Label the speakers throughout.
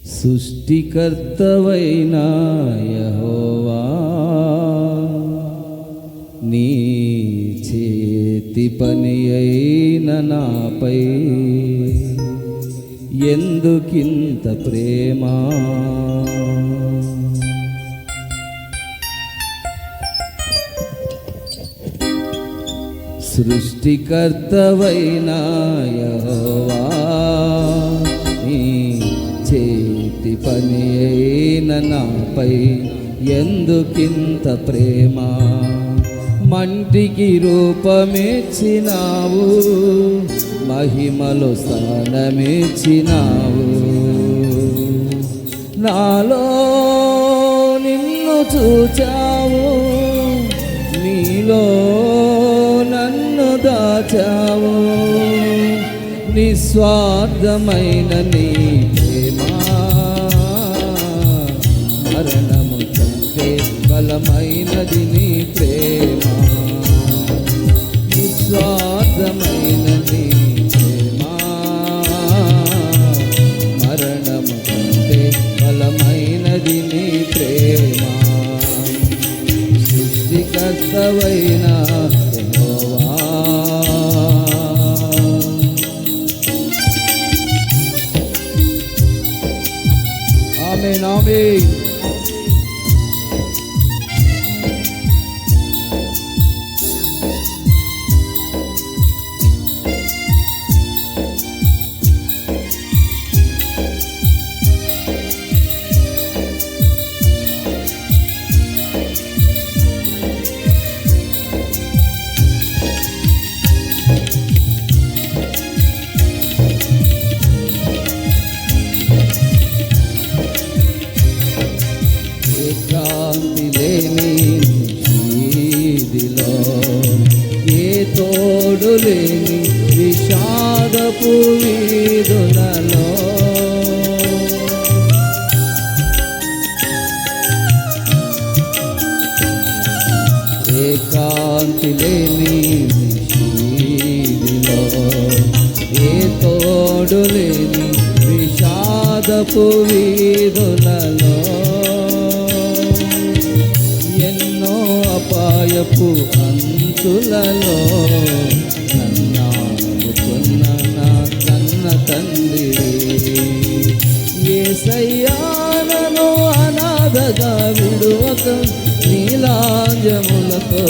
Speaker 1: సృష్టికర్తవైన యెహోవా నీ చేతి పని అయిన నాపై ఎందుకింత ప్రేమ? సృష్టికర్తవైన యెహోవా నీ చేతి పని అయిన నాపై ఎందుకింత ప్రేమ? మంటికి రూపమిచ్చినావు, మహిమలో స్థానమిచ్చినావు. నాలో నిన్ను చూచావు, నీలో నన్ను దాచావు. నిస్వార్థమైన నీ ప్రేమ మరణము కంటే బలమైనది. నీ ప్రేమ నిస్వార్థమైన నీ ప్రేమ మరణము కంటే బలమైనది. నీ ప్రేమ సృష్టికర్తవైన యెహోవా. ఆమేన్ ఆమేన్. శాంతి లేని వీధిలో, ఏ తోడు లేని విషాదపు వీధులలో, ఏకాంతి లేని వీధిలో, ఏ తోడు లేని విషాదపు వీధులలో, అపాయపు అంచులలో నన్నాడుకున్న నా కన్న తండ్రి యేసయ్యా, నన్ను అనాథగా విడువక నీలాంజములతో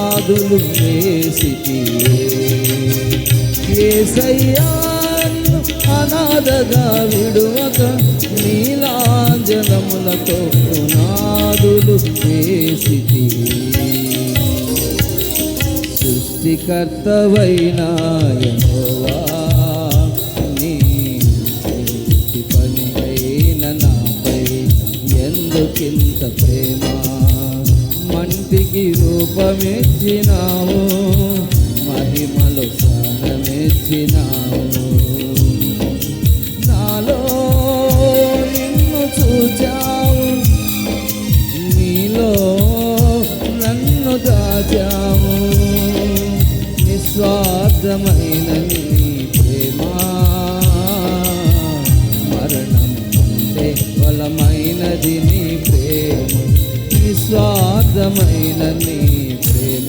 Speaker 1: ఆదులు వేసితివే. యేసయ్యా, అనాథగా విడువక నీలాంజనములతో నాదులు వేసితివి. సృష్టికర్తవైన యెహోవా నీ చేతి పని అయిన నాపై ఎందుకింత ప్రేమ? మంటికి రూపమిచ్చినావు, మహిమలో స్థానమిచ్చినావు. నాలో నిన్ను చూచావు, నీలో నన్ను దాచావు. నిస్వార్థమైన నీ ప్రేమ మరణం కంటే బలమైనది. నీ ప్రేమ నిస్వార్థమైన నీ ప్రేమ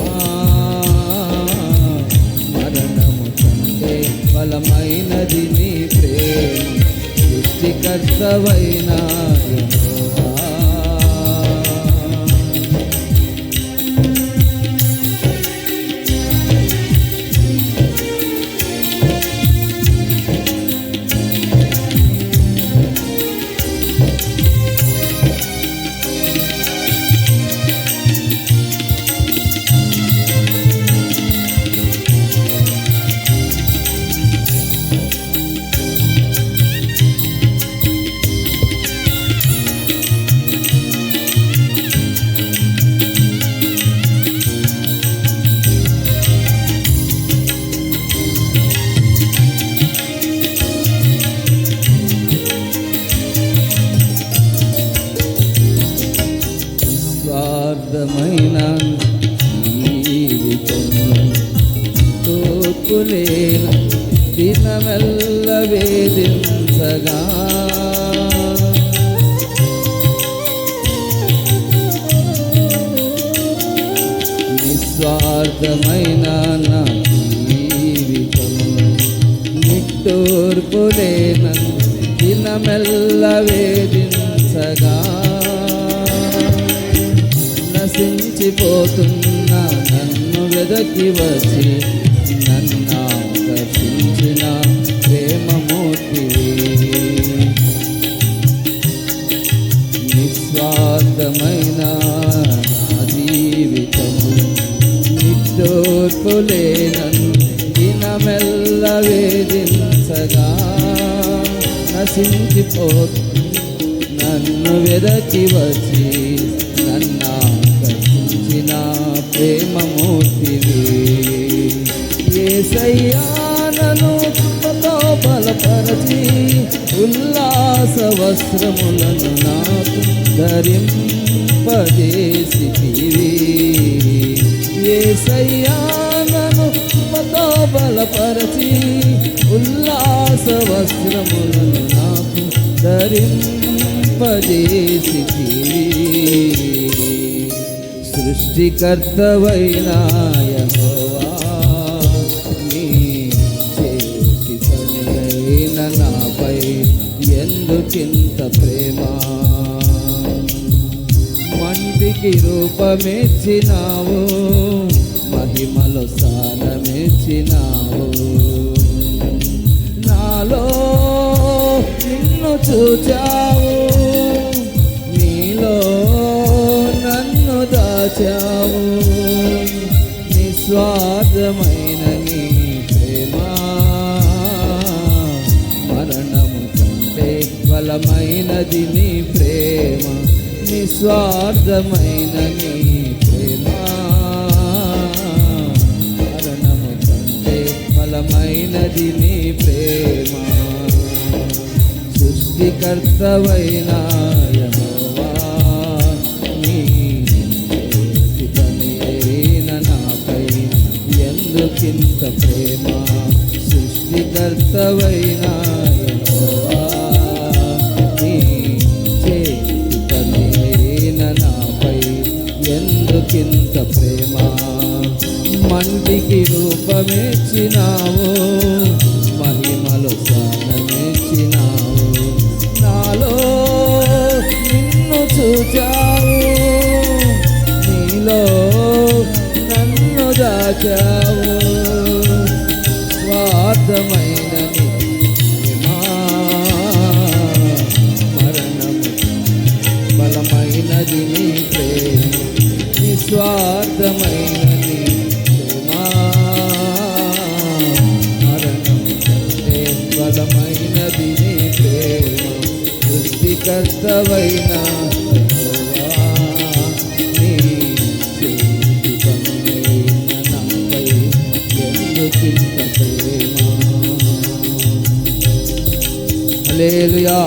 Speaker 1: మరణము కంటే బలమైనది. నీ ప్రేమ సృష్టికర్తవైన యెహోవా. వ్యర్థమైన జీవితం తోపులేన దినమెల్ల వేధించగా నిస్వార్థమైన నా జీవితము నిట్టూర్పులేనను దినమెల్ల వేధించగా నశించిపోతున్న నన్ను వెదకి వచ్చి నన్ను ఆకర్షించిన ప్రేమమూర్తివి నిస్వార్థమైన నా జీవితము నిట్టూర్పులేనను దినమెల్ల వేధించగా నన్ను వెదకి వచ్చి నన్ను ఆకర్షించిన ప్రేమమూర్తివి యేసయ్యా నన్ను కృపతో బలపరచి ఉల్లాస వస్త్రములను నాకు ధరింపజేసితివి యేసయ్యా నన్ను కృపతో బలపరచి ఉల్లాస వస్త్రములను నాకు ధరింపజేసితివి సృష్టికర్తవైన యెహోవా నీ చేతి పని అయిన నాపై ఎందుకింత ప్రేమ మంటికి రూపమిచ్చినావు మహిమలో స్థానమిచ్చినావు నాలో నిన్ను చూచావు నీలో నన్ను దాచావు నిస్వార్థమైన నీ ప్రేమ మరణము కంటే బలమైనది నీ ప్రేమ నిస్వార్థమైన నీ ప్రేమ మరణము కంటే బలమైనది నీ ప్రేమ సృష్టికర్తవైన యెహోవా నీ చేతి పని అయిన నాపై ఎందుకింత ప్రేమ సృష్టికర్తవైన యెహోవా నీ చేతి పని అయిన నాపై ఎందుకింత ప్రేమ మంటికి రూపమిచ్చినావు మహిమలో స్థానమిచ్చినావు నాలో నిన్ను చూచావు నీలో నన్ను దాచావు స్వార్థమైన నీ ప్రేమ మరణము బలమైనది నీ ప్రేమ నిస్వార్థమైన నీ ప్రేమ మరణము కంటే బలమైనది నీ ప్రేమ సృష్టికర్తవైన యెహోవా నీ చేతి పని అయిన నాపై ఎందుకింత ప్రేమ హల్లెలూయా.